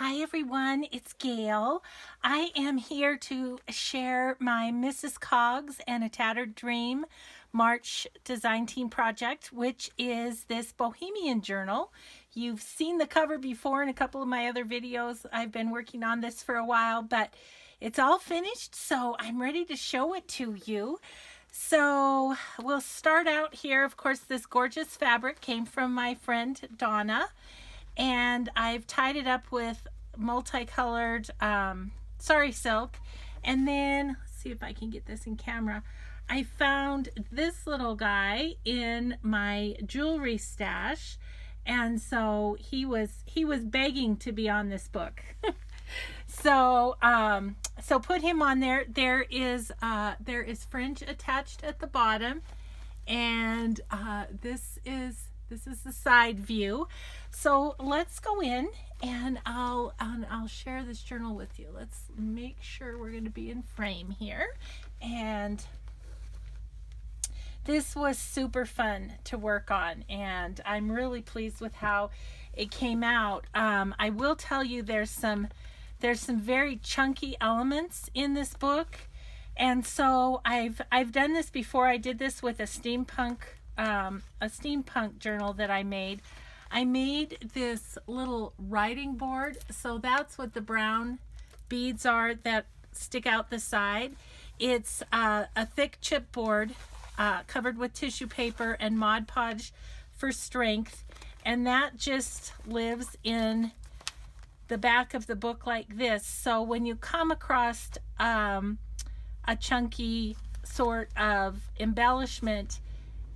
Hi everyone, it's Gail. I am here to share my Mrs. Coggs and a Tattered Dream March Design Team project, which is this Bohemian journal. You've seen the cover before in a couple of my other videos. I've been working on this for a while, but it's all finished, so I'm ready to show it to you. So we'll start out here. Of course, this gorgeous fabric came from my friend Donna, and I've tied it up with multicolored sari silk. And then let's see if I can get this in camera. I found this little guy in my jewelry stash, and so he was begging to be on this book. So put him on there. There is fringe attached at the bottom, and this is the side view. So let's go in and I'll share this journal with you. Let's make sure we're going to be in frame here. And this was super fun to work on, and I'm really pleased with how it came out. I will tell you there's some very chunky elements in this book, and so I've done this before. I did this with a steampunk journal that I made. I made this little writing board, so that's what the brown beads are that stick out the side. It's a thick chipboard covered with tissue paper and Mod Podge for strength, and that just lives in the back of the book like this. So when you come across a chunky sort of embellishment,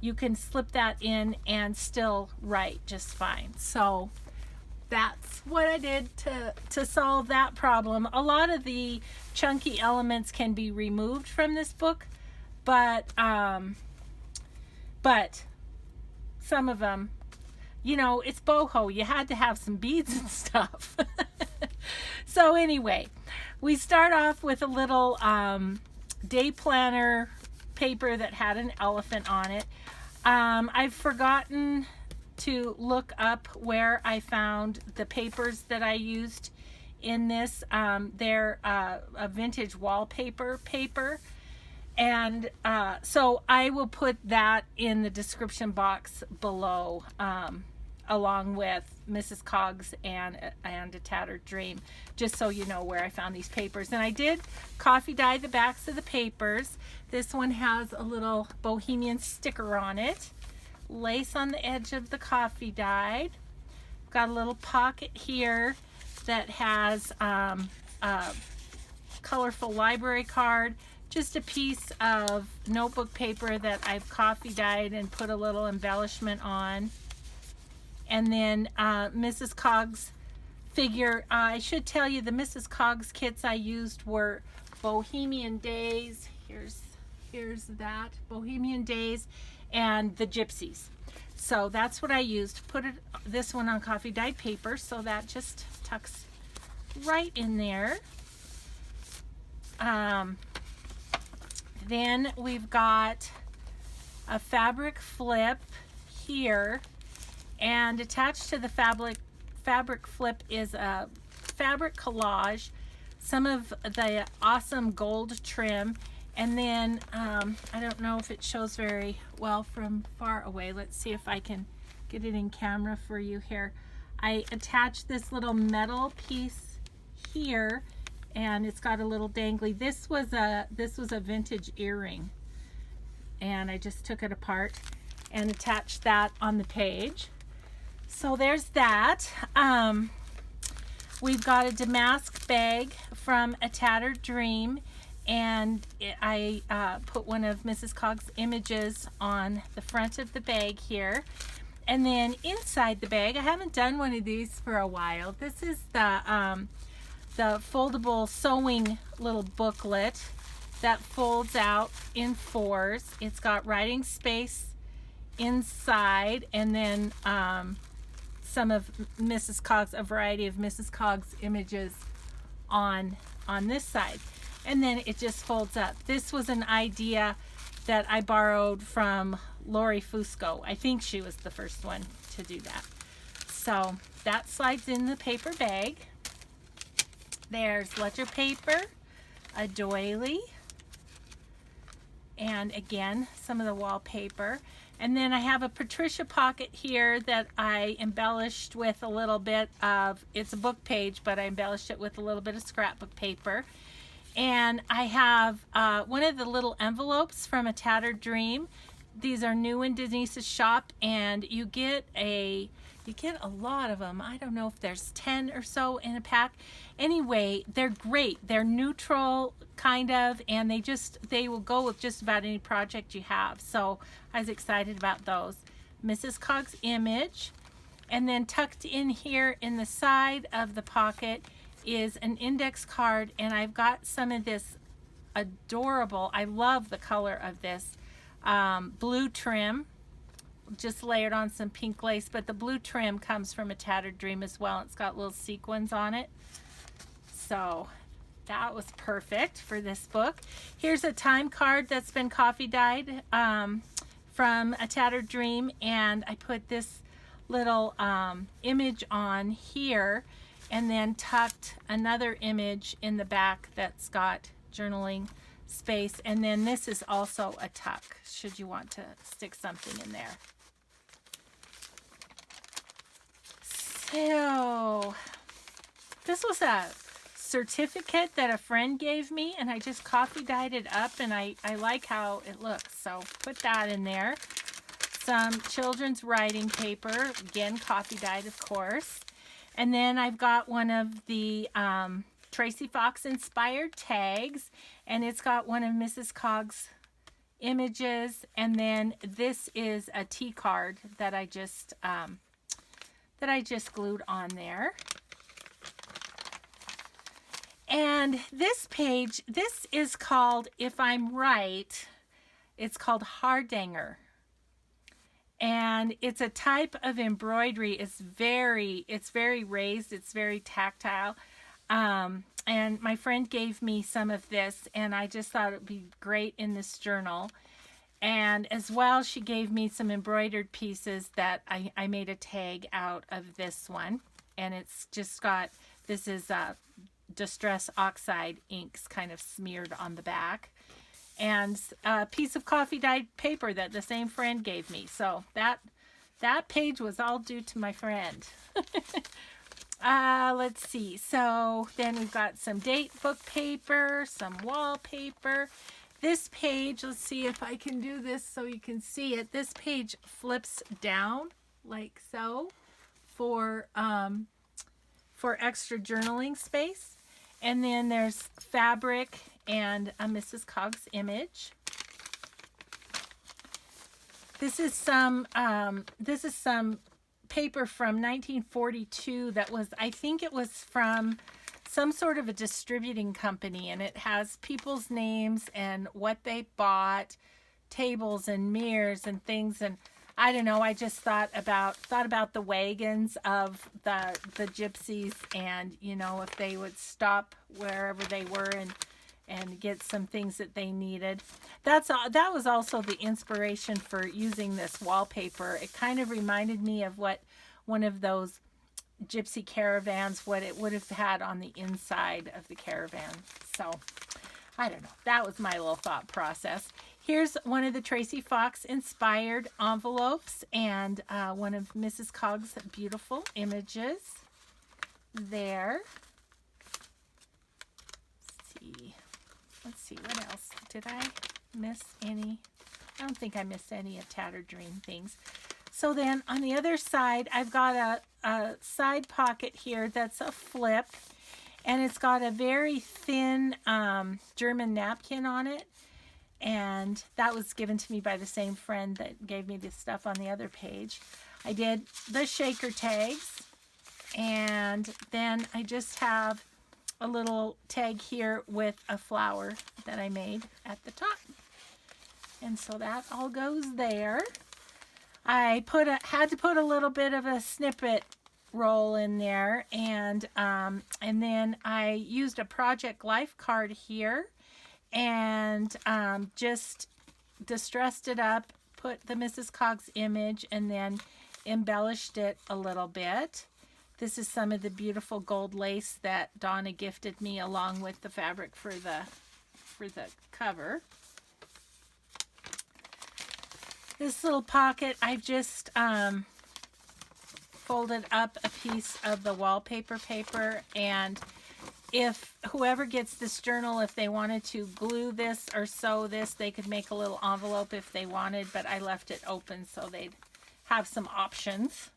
you can slip that in and still write just fine. So that's what I did to solve that problem. A lot of the chunky elements can be removed from this book, but some of them, you know, it's boho. You had to have some beads and stuff. So anyway, we start off with a little day planner paper that had an elephant on it. I've forgotten to look up where I found the papers that I used in this. They're a vintage wallpaper paper, and so I will put that in the description box below, along with Mrs. Coggs and a Tattered Dream, just so you know where I found these papers. And I did coffee dye the backs of the papers. This one has a little Bohemian sticker on it, lace on the edge of the coffee dyed. Got a little pocket here that has a colorful library card, just a piece of notebook paper that I've coffee dyed and put a little embellishment on. And then Mrs. Coggs figure. I should tell you the Mrs. Coggs kits I used were Bohemian Days. Here's that, Bohemian Days, and the Gypsies. So that's what I used. Put this one on coffee dyed paper, so that just tucks right in there. Then we've got a fabric flip here, and attached to the fabric flip is a fabric collage, some of the awesome gold trim, and then I don't know if it shows very well from far away. Let's see if I can get it in camera for you here. I attached this little metal piece here, and it's got a little dangly. This was a vintage earring, and I just took it apart and attached that on the page. So there's that. We've got a damask bag from A Tattered Dream, and I put one of Mrs. Coggs' images on the front of the bag here. And then inside the bag, I haven't done one of these for a while. This is the foldable sewing little booklet that folds out in fours. It's got writing space inside, and then some of Mrs. Coggs, a variety of Mrs. Coggs images on this side, and then it just folds up. This was an idea that I borrowed from Lori Fusco. I think she was the first one to do that. So that slides in the paper bag. There's ledger paper, a doily, and again, some of the wallpaper. And then I have a Patricia pocket here that I embellished with a little bit of, it's a book page, but I embellished it with a little bit of scrapbook paper. And I have one of the little envelopes from A Tattered Dream. These are new in Denise's shop, and you get a lot of them. I don't know if there's 10 or so in a pack. Anyway, they're great. They're neutral kind of, and they will go with just about any project you have. So I was excited about those. Mrs. Cog's image, and then tucked in here in the side of the pocket is an index card, and I've got some of this adorable, I love the color of this blue trim, just layered on some pink lace, but the blue trim comes from A Tattered Dream as well. It's got little sequins on it, so that was perfect for this book. Here's a time card that's been coffee dyed from A Tattered Dream, and I put this little image on here, and then tucked another image in the back that's got journaling space, and then this is also a tuck should you want to stick something in there. So this was a certificate that a friend gave me, and I just coffee dyed it up, and I like how it looks, so put that in there. Some children's writing paper, again coffee dyed of course. And then I've got one of the Tracy Fox inspired tags, and it's got one of Mrs. Cog's images, and then this is a tea card that I just glued on there. And this page, this is called, if I'm right, it's called Hardanger. And it's a type of embroidery. It's very raised. It's very tactile. And my friend gave me some of this, and I just thought it would be great in this journal. And as well, she gave me some embroidered pieces that I made a tag out of this one. And it's just got, this is Distress Oxide inks kind of smeared on the back. And a piece of coffee dyed paper that the same friend gave me. So that page was all due to my friend. Let's see. So then we've got some date book paper, some wallpaper. This page, let's see if I can do this so you can see it. This page flips down like so for extra journaling space. And then there's fabric and a Mrs. Cog's image. This is some paper from 1942 that was, I think it was from some sort of a distributing company, and it has people's names and what they bought, tables and mirrors and things, and I don't know, I just thought about the wagons of the gypsies, and you know, if they would stop wherever they were and get some things that they needed. That was also the inspiration for using this wallpaper. It kind of reminded me of what one of those gypsy caravans, what it would have had on the inside of the caravan. So I don't know, that was my little thought process. Here's one of the Tracy Fox inspired envelopes, and one of Mrs. Cog's beautiful images there. Let's see, what else? Did I miss any? I don't think I missed any of Tattered Dream things. So then on the other side, I've got a side pocket here that's a flip, and it's got a very thin German napkin on it. And that was given to me by the same friend that gave me this stuff on the other page. I did the shaker tags, and then I just have a little tag here with a flower that I made at the top. And so that all goes there. I had to put a little bit of a snippet roll in there, and then I used a Project Life card here, and just distressed it up, put the Mrs. Cog's image, and then embellished it a little bit. This is some of the beautiful gold lace that Donna gifted me along with the fabric for the cover. This little pocket, I've just folded up a piece of the wallpaper paper, and if whoever gets this journal, if they wanted to glue this or sew this, they could make a little envelope if they wanted, but I left it open so they'd have some options.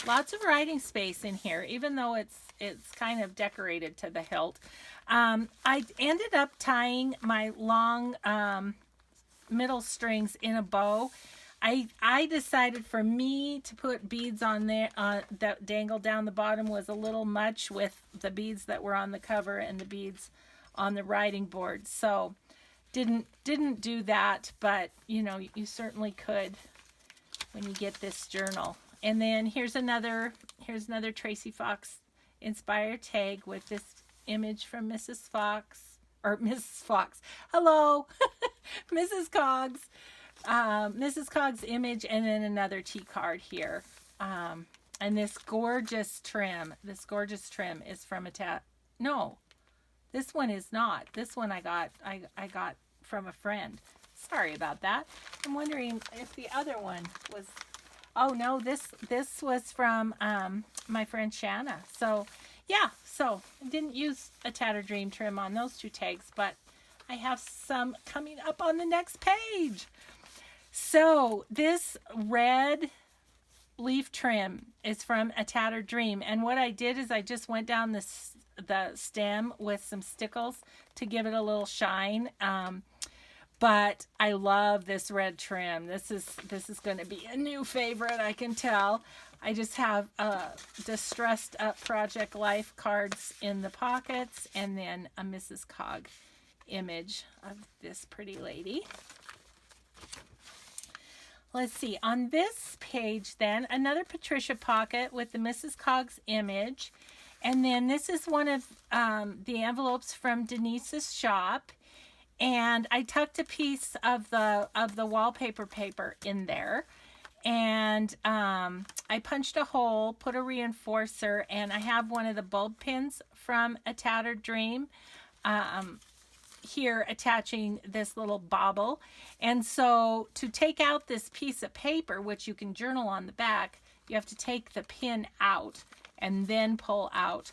Lots of writing space in here, even though it's kind of decorated to the hilt. I ended up tying my long middle strings in a bow. I decided for me to put beads on there that dangled down the bottom was a little much with the beads that were on the cover and the beads on the writing board. So didn't do that, but you know, you certainly could when you get this journal. And then here's another Tracy Fox inspired tag with this image from Mrs. Fox, or Mrs. Fox. Hello, Mrs. Coggs. Mrs. Coggs image, and then another T card here. And this gorgeous trim is from no, this one is not. This one I got from a friend. Sorry about that. I'm wondering if the other one was, oh no, this was from my friend Shanna. So yeah, so I didn't use a Tattered Dream trim on those two tags, but I have some coming up on the next page. So this red leaf trim is from a Tattered Dream, and what I did is I just went down the stem with some stickles to give it a little shine. But I love this red trim. This is going to be a new favorite, I can tell. I just have distressed up Project Life cards in the pockets, and then a Mrs. Cog image of this pretty lady. Let's see, on this page then, another Patricia pocket with the Mrs. Cog's image. And then this is one of the envelopes from Denise's shop. And I tucked a piece of the wallpaper paper in there. And I punched a hole, put a reinforcer, and I have one of the bulb pins from A Tattered Dream here attaching this little bauble. And so to take out this piece of paper, which you can journal on the back, you have to take the pin out and then pull out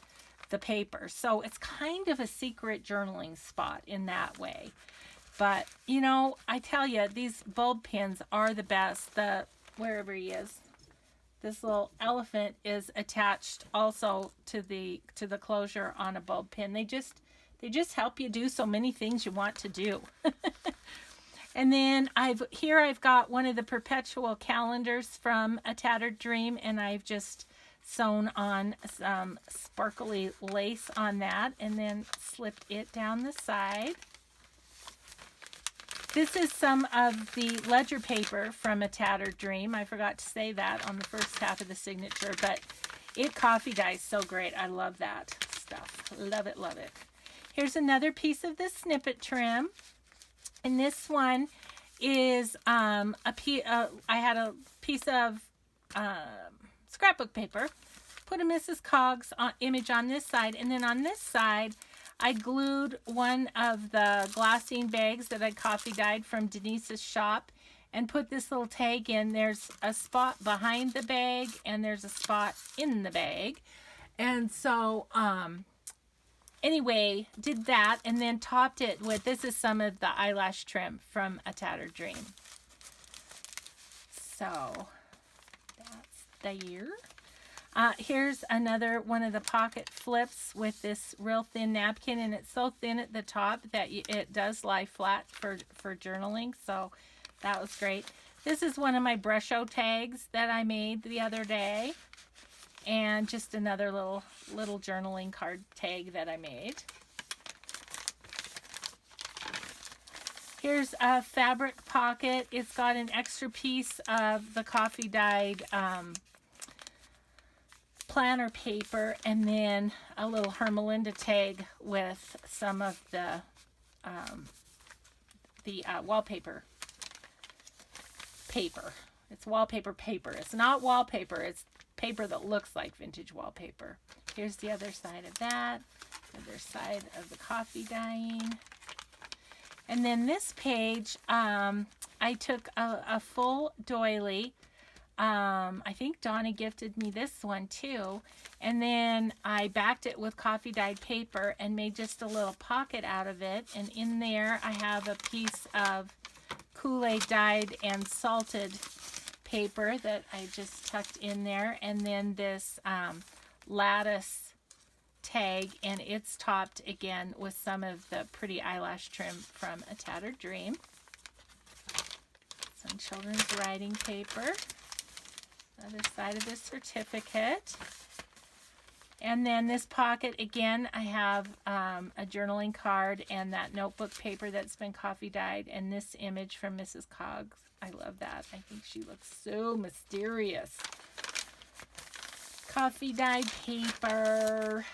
the paper. So it's kind of a secret journaling spot in that way. But you know, I tell you, these bulb pins are the best. Wherever he is, this little elephant is attached also to the closure on a bulb pin. They just help you do so many things you want to do. And then I've got one of the perpetual calendars from A Tattered Dream, and I've just sewn on some sparkly lace on that and then slipped it down the side. This is some of the ledger paper from A Tattered Dream. I forgot to say that on the first half of the signature, but it coffee dyes so great. I love that stuff. Love it, love it. Here's another piece of the snippet trim. And this one is I had a piece of scrapbook paper, put a Mrs. Cog's image on this side, and then on this side I glued one of the glassine bags that I coffee dyed from Denise's shop and put this little tag in. There's a spot behind the bag and there's a spot in the bag. And so anyway, did that and then topped it with, this is some of the eyelash trim from A Tattered Dream. So that's there. Here's another one of the pocket flips with this real thin napkin, and it's so thin at the top that it does lie flat for journaling, so that was great. This is one of my brusho tags that I made the other day, and just another little journaling card tag that I made. Here's a fabric pocket. It's got an extra piece of the coffee dyed planner paper, and then a little Hermelinda tag with some of the wallpaper paper. It's wallpaper paper. It's not wallpaper. It's paper that looks like vintage wallpaper. Here's the other side of that. Other side of the coffee dyeing. And then this page, I took a full doily. I think Donna gifted me this one too. And then I backed it with coffee dyed paper and made just a little pocket out of it. And in there I have a piece of Kool-Aid dyed and salted paper that I just tucked in there. And then this lattice tag, and it's topped again with some of the pretty eyelash trim from A Tattered Dream. Some children's writing paper. Other side of this certificate. And then this pocket, again, I have a journaling card and that notebook paper that's been coffee dyed, and this image from Mrs. Coggs. I love that. I think she looks so mysterious. Coffee dyed paper.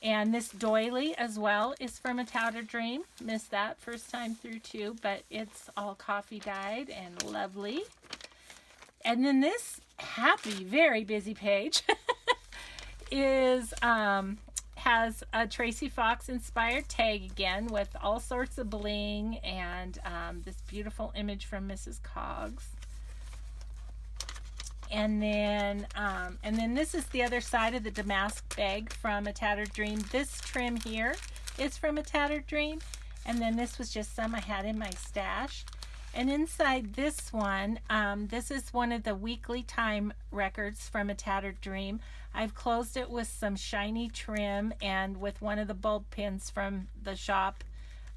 And this doily as well is from A Tattered Dream. Missed that first time through too, but it's all coffee dyed and lovely. And then this happy, very busy page is has a Tracy Fox inspired tag again with all sorts of bling and this beautiful image from Mrs. Coggs. And then this is the other side of the damask bag from A Tattered Dream. This trim here is from A Tattered Dream, and then this was just some I had in my stash. And inside this one, this is one of the weekly time records from A Tattered Dream. I've closed it with some shiny trim, and with one of the bulb pins from the shop,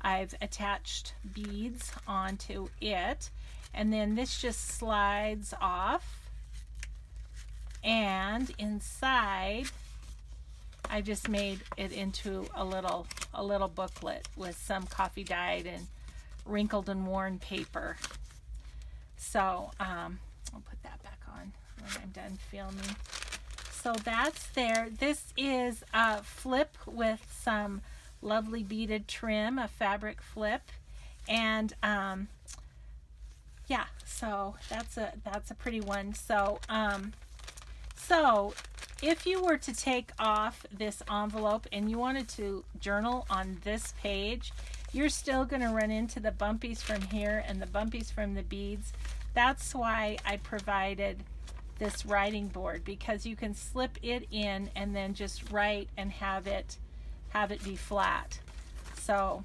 I've attached beads onto it. And then this just slides off. And inside, I just made it into a little booklet with some coffee dyed and wrinkled and worn paper. So I'll put that back on when I'm done filming. So that's there. This is a flip with some lovely beaded trim, a fabric flip, and yeah. So that's a pretty one. So so if you were to take off this envelope and you wanted to journal on this page, you're still going to run into the bumpies from here and the bumpies from the beads. That's why I provided this writing board, because you can slip it in and then just write and have it be flat. So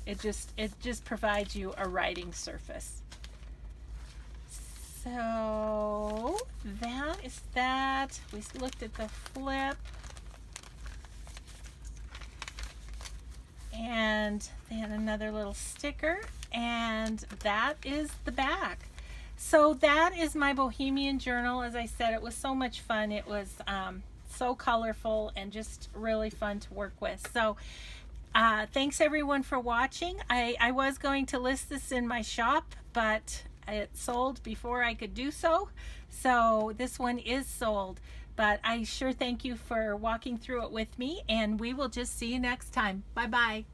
it just provides you a writing surface. So that is that. We looked at the flip. And then another little sticker. And that is the back. So that is my Bohemian journal. As I said, it was so much fun. It was so colorful and just really fun to work with. So thanks everyone for watching. I was going to list this in my shop, but it sold before I could do so. So this one is sold, but I sure thank you for walking through it with me, and we will just see you next time. Bye-bye.